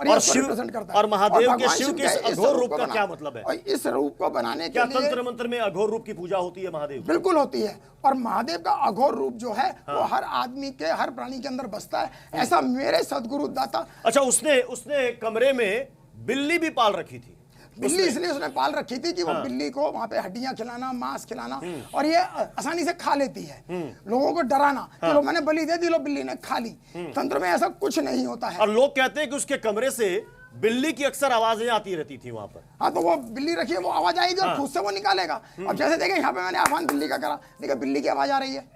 और ये और उसको शिव represent करता है। और महादेव और के भगवान शिव के इस के इस अघोर रूप रूप को का बना- क्या मतलब है? और इस रूप को बनाने क्या के लिए तंत्र मंत्र में अघोर रूप की पूजा होती है महादेव की? बिल्कुल होती है। और महादेव का अघोर रूप जो है वो हर आदमी के, हर प्राणी के अंदर बसता है। ऐसा मेरे सदगुरु दाता, अच्छा, उसने कमरे में बिल्ली भी पाल रखी थी। बिल्ली इसलिए उसने पाल रखी थी कि वो बिल्ली को वहां पे हड्डियां खिलाना, मांस खिलाना, और ये आसानी से खा लेती है। लोगों को डराना कि लो मैंने बलि दे दी, लो बिल्ली ने खा ली। तंत्र में ऐसा कुछ नहीं होता है। और लोग कहते हैं कि उसके कमरे से बिल्ली की अक्सर आवाजें आती रहती थी वहां पर। हाँ, तो वो बिल्ली रखी है, वो आवाज आएगी और खुद से वो निकालेगा। अब जैसे देखें यहाँ पे मैंने आह्वान बिल्ली का करा, देखिए बिल्ली की आवाज आ रही है,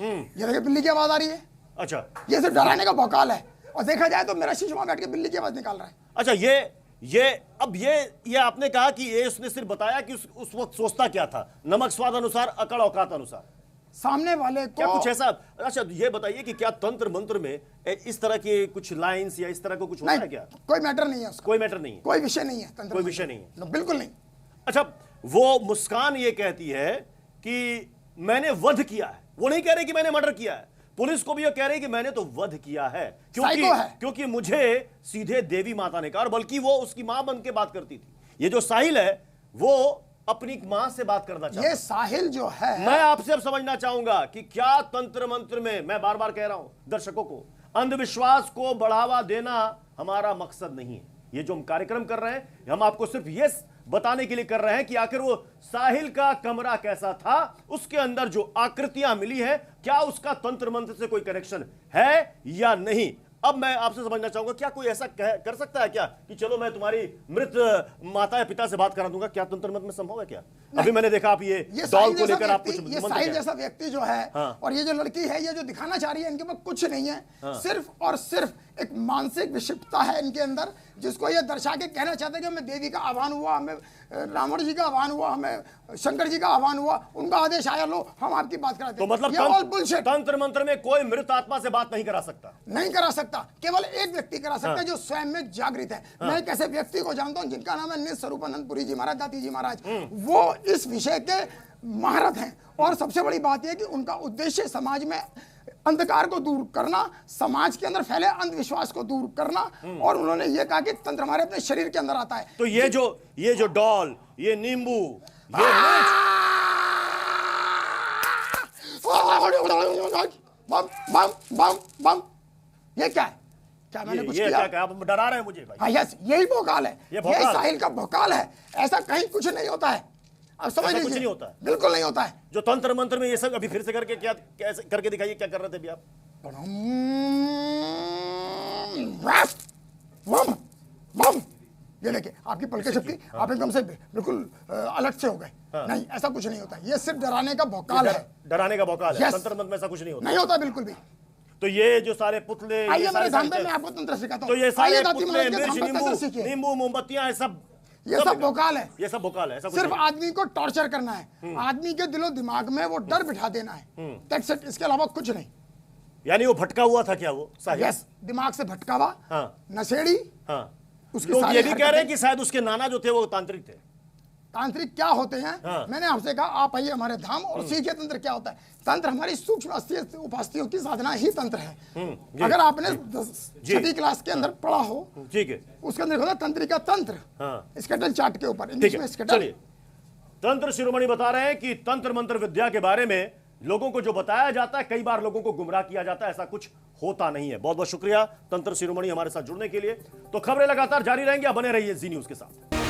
ये देखिए बिल्ली की आवाज आ रही है। अच्छा, ये सिर्फ डराने का भौकाल है। और देखा जाए तो मेरा शिष्य वहां बैठ के बिल्ली की आवाज निकाल रहा है। अच्छा, ये आपने कहा कि ये उसने सिर्फ बताया कि उस वक्त सोचता क्या था, नमक स्वाद अनुसार, अकड़ औकात अनुसार, सामने वाले को क्या कुछ ऐसा? अच्छा, ये बताइए कि क्या तंत्र मंत्र में इस तरह के कुछ लाइंस या इस तरह का कुछ होता है नहीं, क्या? कोई मैटर नहीं है उसका, कोई मैटर नहीं है, कोई विषय नहीं है तंत्र कोई में। विषय नहीं है। बिल्कुल नहीं। अच्छा, वो मुस्कान ये कहती है कि मैंने वध किया है, वो नहीं कह रही कि मैंने मर्डर किया है। पुलिस को भी ये कह रही कि मैंने तो वध किया है, साइको है। क्योंकि मुझे सीधे देवी माता ने कहा, और बल्कि वो उसकी मां बन के बात करती थी। ये जो साहिल है वो अपनी मां से बात करना चाहता ये है। साहिल जो है, मैं आपसे अब समझना चाहूंगा कि क्या तंत्र मंत्र में, मैं बार बार कह रहा हूं दर्शकों को, अंधविश्वास को बढ़ावा देना हमारा मकसद नहीं है। ये जो हम कार्यक्रम कर रहे हैं, हम आपको सिर्फ ये बताने के लिए कर रहे हैं कि आखिर वो साहिल का कमरा कैसा था, उसके अंदर जो आकृतियां मिली है, क्या उसका तंत्र मंत्र से कोई कनेक्शन है या नहीं। अब मैं आपसे समझना चाहूंगा, क्या कोई ऐसा कर सकता है क्या कि चलो मैं तुम्हारी मृत माता या पिता से बात करा दूंगा? क्या तंत्र मंत्र में संभव है क्या? अभी मैंने देखा आप ये डॉल साहिल को जैसा लेकर आप कुछ व्यक्ति, ये मंत्र साहिल क्या? जैसा व्यक्ति जो है, हाँ। और ये जो लड़की है, ये जो दिखाना चाह रही है, इनके पास कुछ नहीं है। सिर्फ और सिर्फ एक मानसिक विक्षिप्तता है इनके अंदर, जिसको ये दर्शा के कहना चाहते हैं कि हमें देवी का आह्वान हुआ, हमें रावण जी का आह्वान हुआ, हमें शंकर जी का आह्वान हुआ, उनका आदेश आया, लो हम आपकी बात कराते तो हैं। मतलब ये all bullshit। तंत्र मंत्र में कोई मृत आत्मा से बात नहीं करा सकता? नहीं करा सकता। केवल एक व्यक्ति करा सकता है जो स्वयं में जागृत है। मैं एक ऐसे व्यक्ति को जानता हूं जिनका नाम है निस्वरूपानंदपुरी जी महाराज, दाती जी महाराज। वो इस विषय के महारथ हैं। और सबसे बड़ी बात यह कि उनका उद्देश्य समाज में अंधकार को दूर करना, समाज के अंदर फैले अंधविश्वास को दूर करना। और उन्होंने ये कहा कि तंत्र हमारे अपने शरीर के अंदर आता है। तो ये जो डॉल, ये नींबू, ये बम बम बम बम, ये क्या है? क्या मैंने कुछ किया? क्या आप डरा रहे हैं मुझे भाई? हाँ, यस, यही भोकाल है। ये भोकाल। यही साहिल का भोकाल है। ऐसा कहीं कुछ नहीं होता है। अब समझ ऐसा लीजिए, कुछ नहीं होता है? बिल्कुल नहीं होता है। जो तंत्र मंत्र में ये सब अभी फिर से करके क्या कैसे करके दिखाइए, क्या कर रहे थे अभी आप? बम बम, ये देखिए आपकी पलके झपकी, आप एकदम से बिल्कुल अलर्ट से हो गए। नहीं, ऐसा कुछ नहीं होता। ये सिर्फ डराने का भौकाल है। डराने का भौकाल है। Yes। तंत्र मंत्र में ऐसा कुछ नहीं होता। नहीं होता बिल्कुल भी। तो ये जो सारे पुतले, ये आइए सारे मेरे धाम पे, साहित्य- मैं आपको तंत्र सिखाता तो हूँ। ये सारे आइए दाती पुतले, महाराज के मिर्च, धाम पे तंत्र सीखिए। नींबू, मोमबत्तियां, ये सब ये सब भोकाल है। ये सब भोकाल है। ऐसा कुछ सिर्फ नहीं। आदमी को टॉर्चर करना है, आदमी के दिलो दिमाग में वो डर बिठा देना है। That's it, इसके अलावा कुछ नहीं। यानी वो भटका हुआ था क्या वो साहिल? यस, दिमाग से भटकावा, हाँ। नशेड़ी। हाँ। उसकी लोग सारी ये भी कह रहे हैं हरकतें- कि शायद उसके नाना जो थे वो तांत्रिक थे। तांत्रिक क्या होते हैं? हाँ। मैंने आपसे कहा आप आइए हमारे धाम और सीखिए तंत्र क्या होता है। तंत्र हमारी सूक्ष्म उपास्तियों की साधना ही तंत्र है। जी। अगर आपने जी। 6वीं क्लास के अंदर पढ़ा हो, ठीक है। उसके अंदर होता है तंत्रिका तंत्र, हाँ। स्केटल चार्ट के ऊपर, ठीक इंग्लिश है, में स्केटल। चलिए। तंत्र शिरोमणि बता रहे हैं कि तंत्र मंत्र विद्या के बारे में लोगों को जो बताया जाता है, कई बार लोगों को गुमराह किया जाता है, ऐसा कुछ होता नहीं है। बहुत बहुत शुक्रिया तंत्र शिरोमणि हमारे साथ जुड़ने के लिए। तो खबरें लगातार जारी रहेंगी, आप बने रहिए जी न्यूज के साथ।